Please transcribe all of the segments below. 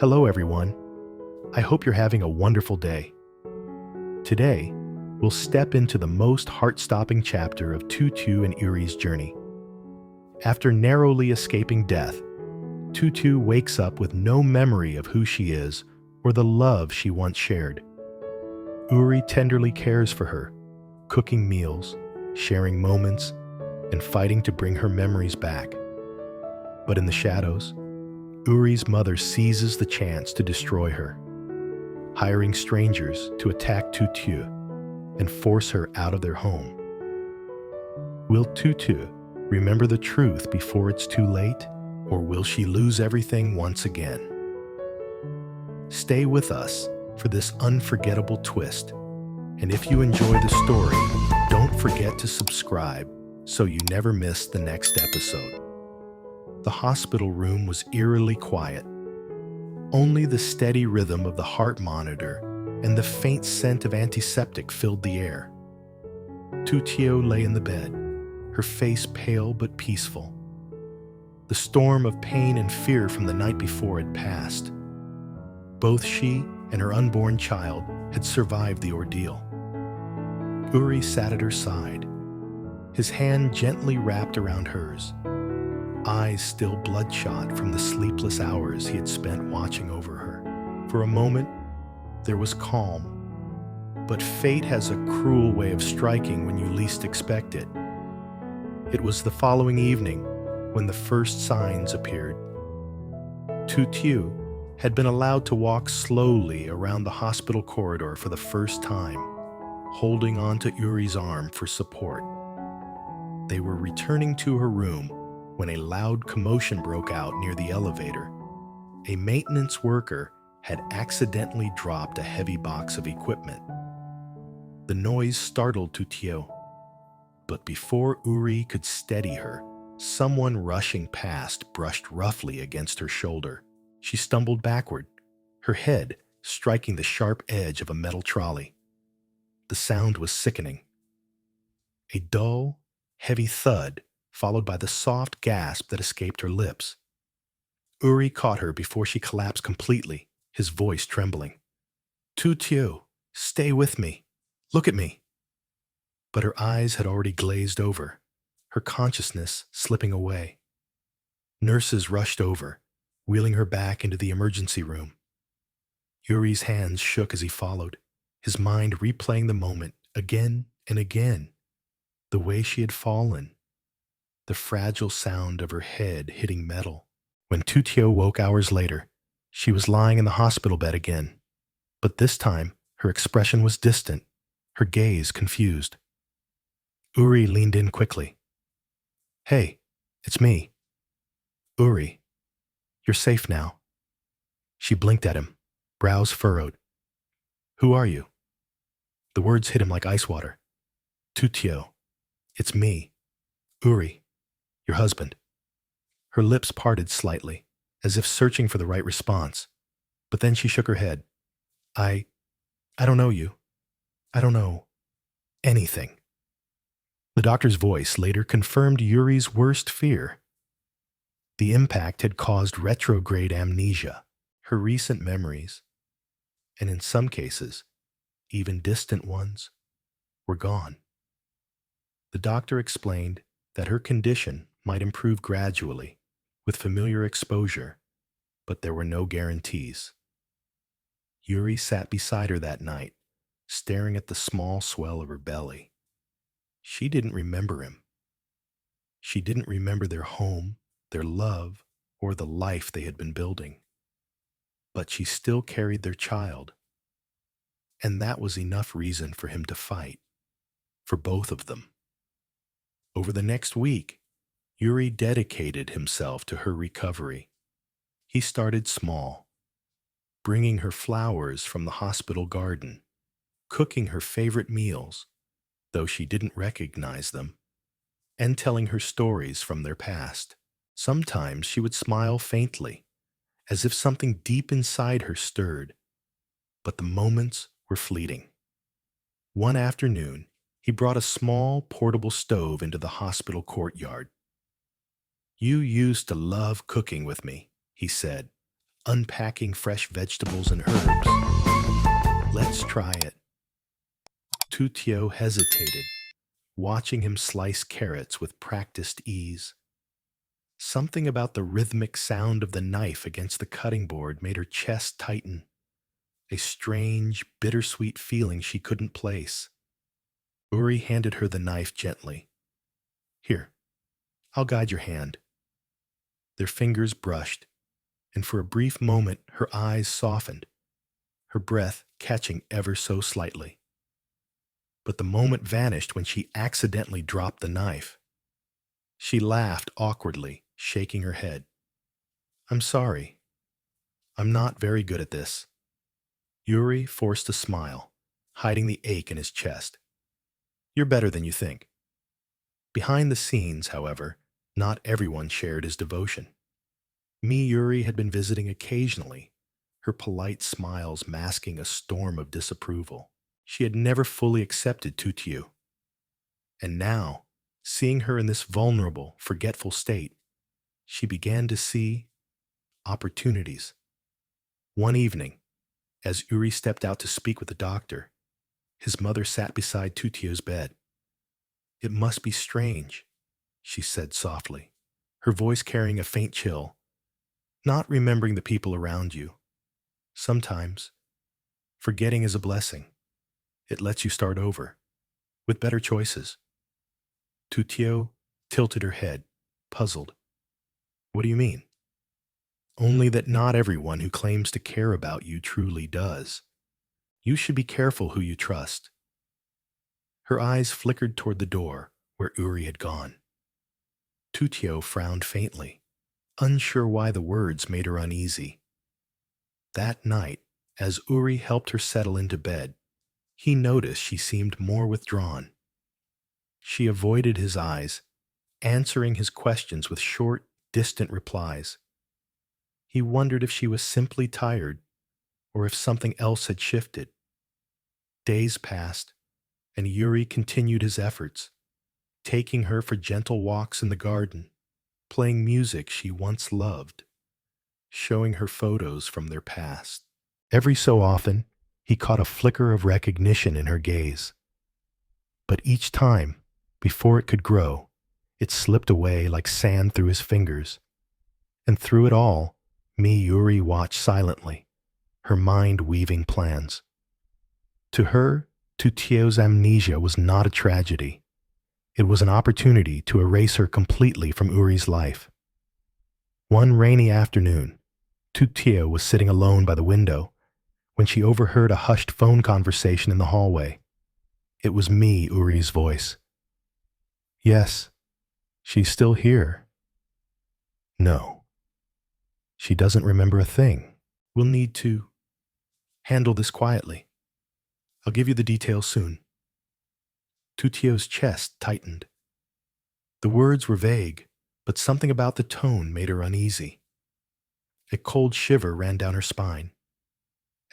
Hello, everyone. I hope you're having a wonderful day. Today, we'll step into the most heart-stopping chapter of Tu Tieu and Yuri's journey. After narrowly escaping death, Tu Tieu wakes up with no memory of who she is or the love she once shared. Yuri tenderly cares for her, cooking meals, sharing moments, and fighting to bring her memories back. But in the shadows, Yuri's mother seizes the chance to destroy her, hiring strangers to attack Tu Tieu and force her out of their home. Will Tu Tieu remember the truth before it's too late, or will she lose everything once again? Stay with us for this unforgettable twist, and if you enjoy the story, don't forget to subscribe so you never miss the next episode. The hospital room was eerily quiet. Only the steady rhythm of the heart monitor and the faint scent of antiseptic filled the air. Tu Tieu lay in the bed, her face pale but peaceful. The storm of pain and fear from the night before had passed. Both she and her unborn child had survived the ordeal. Yuri sat at her side, his hand gently wrapped around hers, eyes still bloodshot from the sleepless hours he had spent watching over her. For a moment, there was calm, but fate has a cruel way of striking when you least expect it. It was the following evening when the first signs appeared. Tu Tieu had been allowed to walk slowly around the hospital corridor for the first time, holding onto Yuri's arm for support. They were returning to her room when a loud commotion broke out near the elevator. A maintenance worker had accidentally dropped a heavy box of equipment. The noise startled Tu Tieu, but before Yuri could steady her, someone rushing past brushed roughly against her shoulder. She stumbled backward, her head striking the sharp edge of a metal trolley. The sound was sickening. A dull, heavy thud followed by the soft gasp that escaped her lips. Yuri caught her before she collapsed completely, his voice trembling. Tu Tieu, stay with me. Look at me. But her eyes had already glazed over, her consciousness slipping away. Nurses rushed over, wheeling her back into the emergency room. Yuri's hands shook as he followed, his mind replaying the moment again and again, the way she had fallen, the fragile sound of her head hitting metal. When Tu Tieu woke hours later, she was lying in the hospital bed again, but this time her expression was distant, her gaze confused. Yuri leaned in quickly. "Hey, it's me. Yuri, you're safe now." She blinked at him, brows furrowed. "Who are you?" The words hit him like ice water. "Tu Tieu, it's me, Yuri, your husband." Her lips parted slightly, as if searching for the right response, but then she shook her head. I don't know you. I don't know anything." The doctor's voice later confirmed Yuri's worst fear. The impact had caused retrograde amnesia. Her recent memories, and in some cases, even distant ones, were gone. The doctor explained that her condition might improve gradually with familiar exposure, but there were no guarantees. Yuri sat beside her that night, staring at the small swell of her belly. She didn't remember him. She didn't remember their home, their love, or the life they had been building. But she still carried their child. And that was enough reason for him to fight, for both of them. Over the next week, Yuri dedicated himself to her recovery. He started small, bringing her flowers from the hospital garden, cooking her favorite meals, though she didn't recognize them, and telling her stories from their past. Sometimes she would smile faintly, as if something deep inside her stirred, but the moments were fleeting. One afternoon, he brought a small, portable stove into the hospital courtyard. "You used to love cooking with me," he said, unpacking fresh vegetables and herbs. Let's try it. Tu Tieu hesitated, watching him slice carrots with practiced ease. Something about the rhythmic sound of the knife against the cutting board made her chest tighten, a strange, bittersweet feeling she couldn't place. Uri handed her the knife gently. Here, I'll guide your hand. Their fingers brushed, and for a brief moment her eyes softened, her breath catching ever so slightly. But the moment vanished when she accidentally dropped the knife. She laughed awkwardly, shaking her head. I'm sorry. I'm not very good at this. Uri forced a smile, hiding the ache in his chest. You're better than you think. Behind the scenes, however, not everyone shared his devotion. Uri had been visiting occasionally, her polite smiles masking a storm of disapproval. She had never fully accepted Tu Tieu. And now, seeing her in this vulnerable, forgetful state, she began to see opportunities. One evening, as Uri stepped out to speak with the doctor, his mother sat beside Tu Tieu's bed. It must be strange, she said softly, her voice carrying a faint chill, not remembering the people around you. Sometimes, forgetting is a blessing. It lets you start over, with better choices. Tu Tieu tilted her head, puzzled. What do you mean? Only that not everyone who claims to care about you truly does. You should be careful who you trust. Her eyes flickered toward the door where Uri had gone. Tu Tieu frowned faintly, unsure why the words made her uneasy. That night, as Uri helped her settle into bed, he noticed she seemed more withdrawn. She avoided his eyes, answering his questions with short, distant replies. He wondered if she was simply tired or if something else had shifted. Days passed, and Uri continued his efforts, taking her for gentle walks in the garden, playing music she once loved, showing her photos from their past. Every so often, he caught a flicker of recognition in her gaze. But each time, before it could grow, it slipped away like sand through his fingers. And through it all, Uri watched silently, her mind weaving plans. To her, Tu Tieu's amnesia was not a tragedy. It was an opportunity to erase her completely from Uri's life. One rainy afternoon, Tu Tieu was sitting alone by the window when she overheard a hushed phone conversation in the hallway. It was Uri's voice. Yes, she's still here. No, she doesn't remember a thing. We'll need to handle this quietly. I'll give you the details soon. Tu Tieu's chest tightened. The words were vague, but something about the tone made her uneasy. A cold shiver ran down her spine,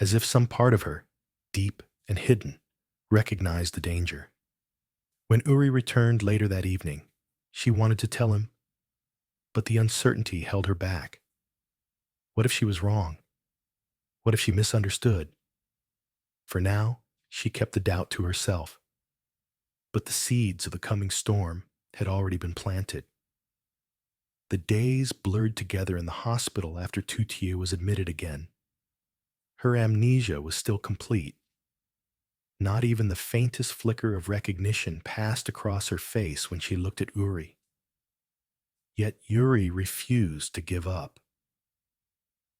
as if some part of her, deep and hidden, recognized the danger. When Uri returned later that evening, she wanted to tell him, but the uncertainty held her back. What if she was wrong? What if she misunderstood? For now, she kept the doubt to herself. But the seeds of the coming storm had already been planted. The days blurred together in the hospital after Tu Tieu was admitted again. Her amnesia was still complete. Not even the faintest flicker of recognition passed across her face when she looked at Uri. Yet Uri refused to give up.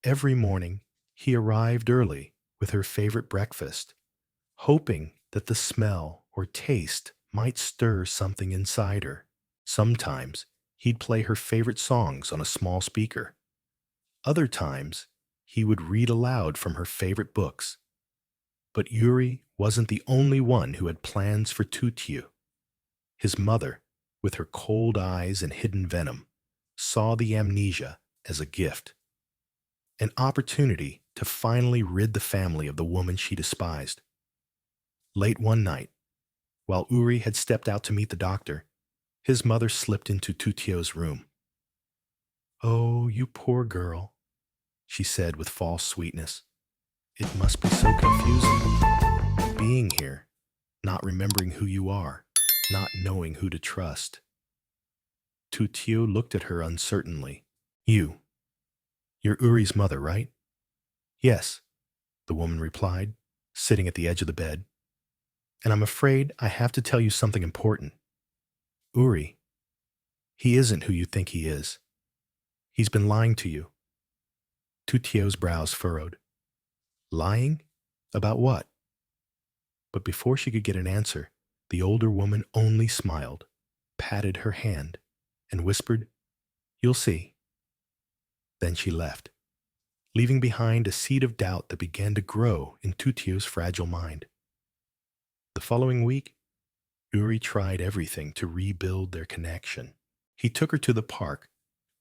Every morning, he arrived early with her favorite breakfast, hoping that the smell or taste might stir something inside her. Sometimes, he'd play her favorite songs on a small speaker. Other times, he would read aloud from her favorite books. But Uri wasn't the only one who had plans for Tu Tieu. His mother, with her cold eyes and hidden venom, saw the amnesia as a gift. An opportunity to finally rid the family of the woman she despised. Late one night, while Uri had stepped out to meet the doctor, his mother slipped into Tu Tieu's room. Oh, you poor girl. she said with false sweetness. It must be so confusing. Being here, not remembering who you are, not knowing who to trust. Tu Tieu looked at her uncertainly. You're Uri's mother, right? Yes, the woman replied, sitting at the edge of the bed. And I'm afraid I have to tell you something important. Uri, he isn't who you think he is. He's been lying to you. Tu Tieu's brows furrowed. Lying? About what? But before she could get an answer, the older woman only smiled, patted her hand, and whispered, You'll see. Then she left, leaving behind a seed of doubt that began to grow in Tu Tieu's fragile mind. The following week, Uri tried everything to rebuild their connection. He took her to the park,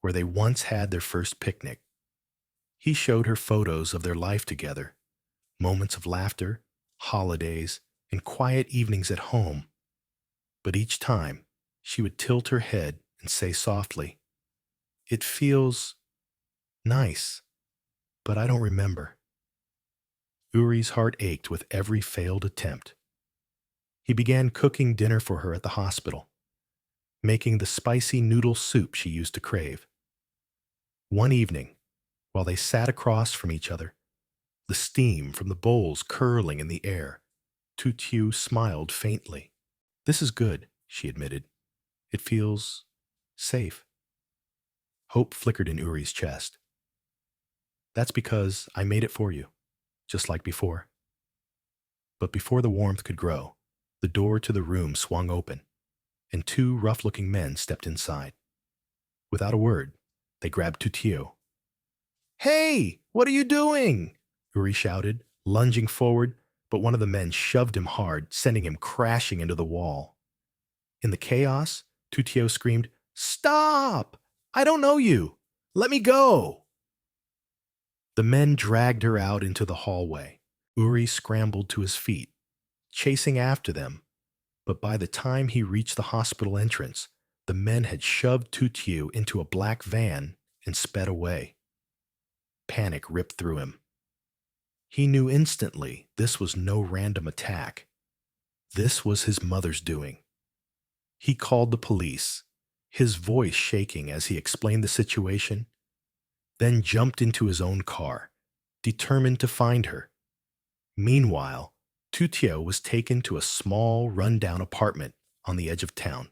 where they once had their first picnic. He showed her photos of their life together, moments of laughter, holidays, and quiet evenings at home. But each time, she would tilt her head and say softly, It feels nice, but I don't remember. Uri's heart ached with every failed attempt. He began cooking dinner for her at the hospital, making the spicy noodle soup she used to crave. One evening, while they sat across from each other, the steam from the bowls curling in the air, Tu Tieu smiled faintly. This is good, she admitted. It feels safe. Hope flickered in Uri's chest. That's because I made it for you, just like before. But before the warmth could grow, the door to the room swung open, and two rough-looking men stepped inside. Without a word, they grabbed Tu Tieu. Hey, what are you doing? Uri shouted, lunging forward, but one of the men shoved him hard, sending him crashing into the wall. In the chaos, Tu Tieu screamed, Stop! I don't know you! Let me go! The men dragged her out into the hallway. Uri scrambled to his feet, chasing after them, but by the time he reached the hospital entrance, the men had shoved Tu Tieu into a black van and sped away. Panic ripped through him. He knew instantly this was no random attack. This was his mother's doing. He called the police, his voice shaking as he explained the situation, then jumped into his own car, determined to find her. Meanwhile, Tu Tieu was taken to a small, run-down apartment on the edge of town.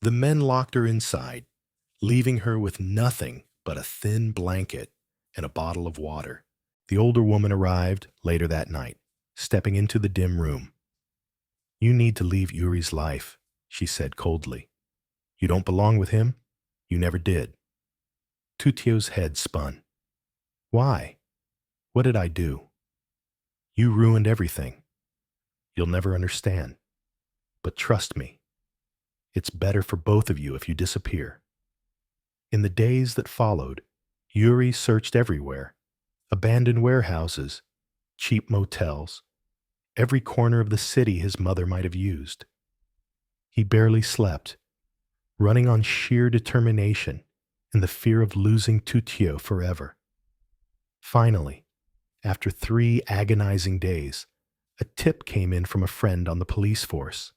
The men locked her inside, leaving her with nothing but a thin blanket and a bottle of water. The older woman arrived later that night, stepping into the dim room. You need to leave Uri's life, she said coldly. You don't belong with him. You never did. Tu Tieu's head spun. Why? What did I do? You ruined everything. You'll never understand. But trust me, it's better for both of you if you disappear. In the days that followed, Uri searched everywhere, abandoned warehouses, cheap motels, every corner of the city his mother might have used. He barely slept, running on sheer determination and the fear of losing Tu Tieu forever. Finally, after 3 agonizing days, a tip came in from a friend on the police force.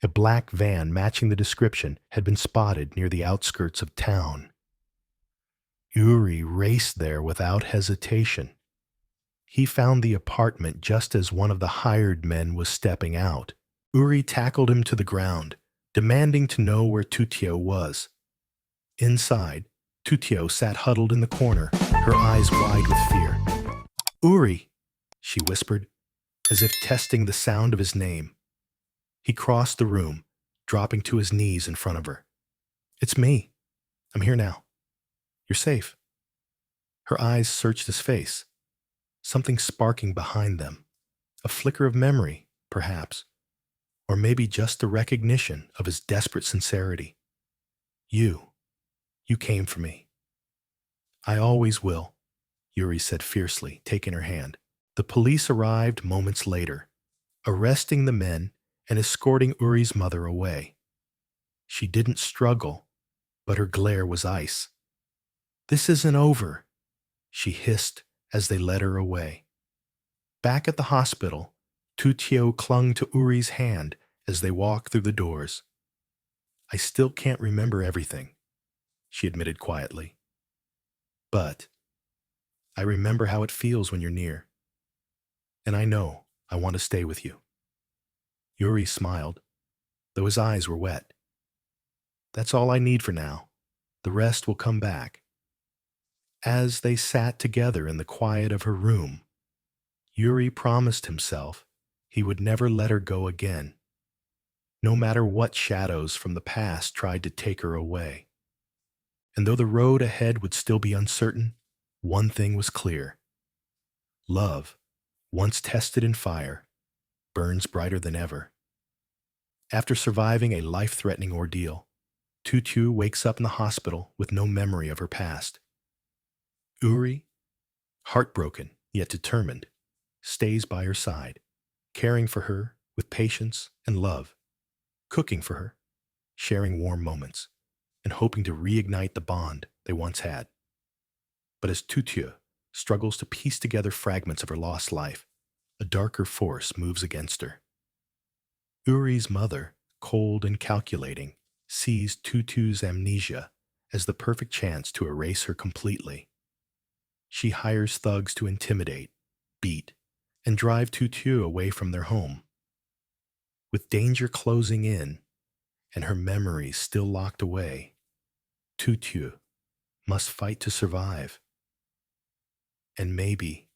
A black van matching the description had been spotted near the outskirts of town. Uri raced there without hesitation. He found the apartment just as one of the hired men was stepping out. Uri tackled him to the ground, demanding to know where Tu Tieu was. Inside, Tu Tieu sat huddled in the corner, her eyes wide with fear. Uri, she whispered, as if testing the sound of his name. He crossed the room, dropping to his knees in front of her. It's me. I'm here now. You're safe. Her eyes searched his face, something sparking behind them, a flicker of memory, perhaps, or maybe just the recognition of his desperate sincerity. You came for me. I always will, Uri said fiercely, taking her hand. The police arrived moments later, arresting the men and escorting Uri's mother away. She didn't struggle, but her glare was ice. This isn't over. she hissed as they led her away. Back at the hospital, Tu Tieu clung to Uri's hand as they walked through the doors. I still can't remember everything, she admitted quietly. But I remember how it feels when you're near. And I know I want to stay with you. Uri smiled, though his eyes were wet. That's all I need for now. The rest will come back. As they sat together in the quiet of her room, Uri promised himself he would never let her go again, no matter what shadows from the past tried to take her away. And though the road ahead would still be uncertain, one thing was clear. Love, once tested in fire, burns brighter than ever. After surviving a life-threatening ordeal, Tu Tieu wakes up in the hospital with no memory of her past. Uri, heartbroken yet determined, stays by her side, caring for her with patience and love, cooking for her, sharing warm moments, and hoping to reignite the bond they once had. But as Tu Tieu struggles to piece together fragments of her lost life, a darker force moves against her. Uri's mother, cold and calculating, sees Tu Tieu's amnesia as the perfect chance to erase her completely. She hires thugs to intimidate, beat, and drive Tu Tieu away from their home. With danger closing in and her memories still locked away, Tu Tieu must fight to survive. And maybe,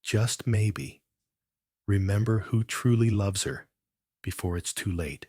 just maybe, remember who truly loves her before it's too late.